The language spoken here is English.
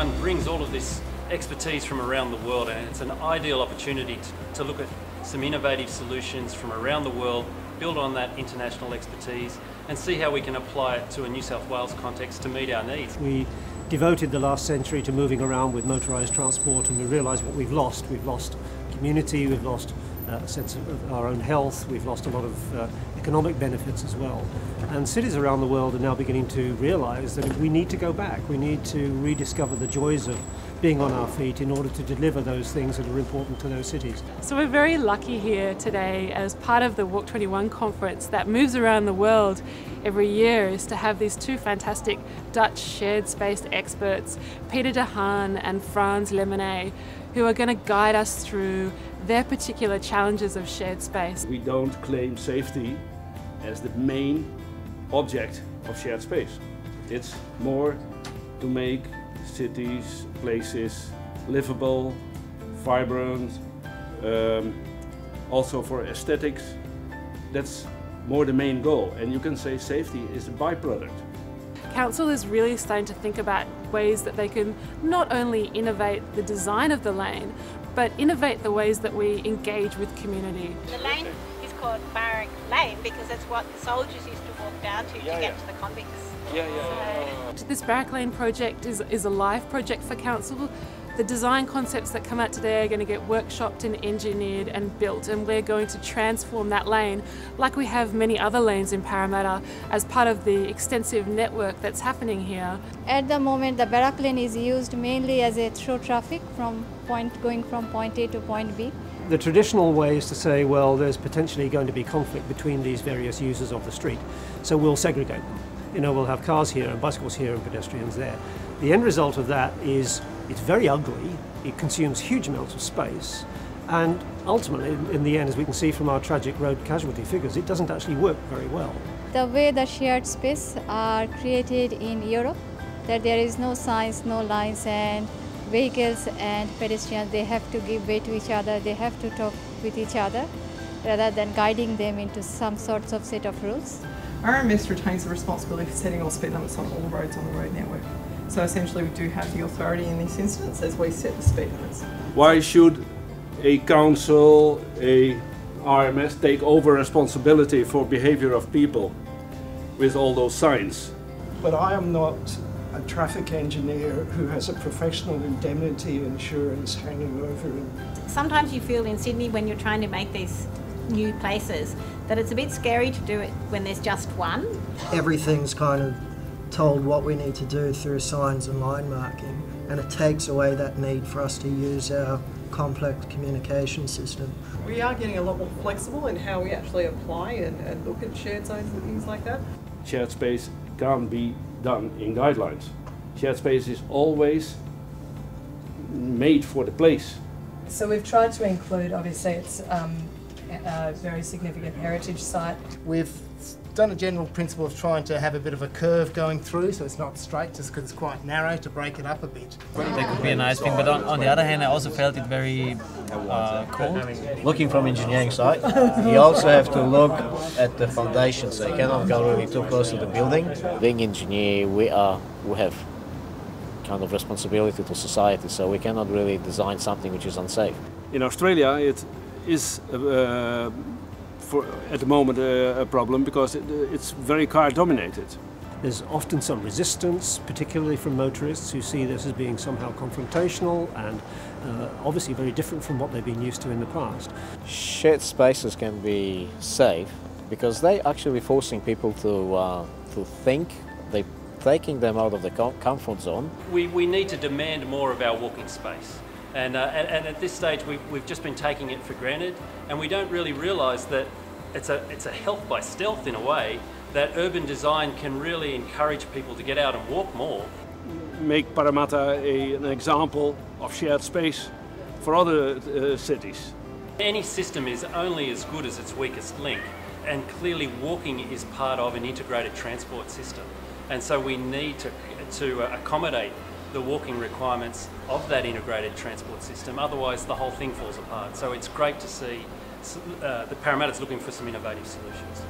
Walk21 brings all of this expertise from around the world, and it's an ideal opportunity to look at some innovative solutions from around the world, build on that international expertise and see how we can apply it to a New South Wales context to meet our needs. We devoted the last century to moving around with motorised transport, and we realise what we've lost. We've lost community, we've lost a sense of our own health, we've lost a lot of economic benefits as well. And cities around the world are now beginning to realise that we need to go back. We need to rediscover the joys of being on our feet in order to deliver those things that are important to those cities. So we're very lucky here today as part of the Walk21 conference that moves around the world every year, is to have these two fantastic Dutch shared space experts, Peter de Haan and Frans Lemonet, who are going to guide us through their particular challenges of shared space. We don't claim safety as the main object of shared space. It's more to make cities, places livable, vibrant, also for aesthetics. That's more the main goal, and you can say safety is a byproduct. Council is really starting to think about ways that they can not only innovate the design of the lane, but innovate the ways that we engage with community. The lane is called Barrack Lane because that's what the soldiers used to walk down to get to the convicts. So this Barrack Lane project is a live project for Council. The design concepts that come out today are going to get workshopped and engineered and built, and we're going to transform that lane like we have many other lanes in Parramatta as part of the extensive network that's happening here. At the moment, the Barrack Lane is used mainly as a through traffic going from point A to point B. The traditional way is to say, well, there's potentially going to be conflict between these various users of the street, so we'll segregate them. You know, we'll have cars here and bicycles here and pedestrians there. The end result of that is it's very ugly, it consumes huge amounts of space, and ultimately, in the end, as we can see from our tragic road casualty figures, it doesn't actually work very well. The way the shared space are created in Europe, that there is no signs, no lines, and vehicles and pedestrians, they have to give way to each other, they have to talk with each other, rather than guiding them into some sorts of set of rules. RMS retains the responsibility for setting all speed limits on all roads on the road network. So essentially we do have the authority in this instance as we set the speed limits. Why should a council, a RMS take over responsibility for behavior of people with all those signs? But I am not a traffic engineer who has a professional indemnity insurance hanging over him. Sometimes you feel in Sydney when you're trying to make these new places that it's a bit scary to do it when there's just one. Everything's kind of told what we need to do through signs and line marking, and it takes away that need for us to use our complex communication system. We are getting a lot more flexible in how we actually apply and look at shared zones and things like that. Shared space can't be done in guidelines. Shared space is always made for the place. So we've tried to include, obviously it's a very significant heritage site. We've done a general principle of trying to have a bit of a curve going through, so it's not straight just because it's quite narrow, to break it up a bit. That could be a nice thing, but on the other hand I also felt it very cold. Looking from engineering side, you also have to look at the foundation, so you cannot go really too close to the building. Being engineer, we have kind of responsibility to society, so we cannot really design something which is unsafe. In Australia it is at the moment a problem because it's very car dominated. There's often some resistance, particularly from motorists who see this as being somehow confrontational and obviously very different from what they've been used to in the past. Shared spaces can be safe because they're actually forcing people to think. They're taking them out of the comfort zone. We need to demand more of our walking space. And at this stage we've just been taking it for granted, and we don't really realise that it's a health by stealth in a way, that urban design can really encourage people to get out and walk more. Make Parramatta an example of shared space for other cities. Any system is only as good as its weakest link, and clearly walking is part of an integrated transport system. And so we need to accommodate the walking requirements of that integrated transport system, otherwise the whole thing falls apart. So it's great to see that Parramatta's looking for some innovative solutions.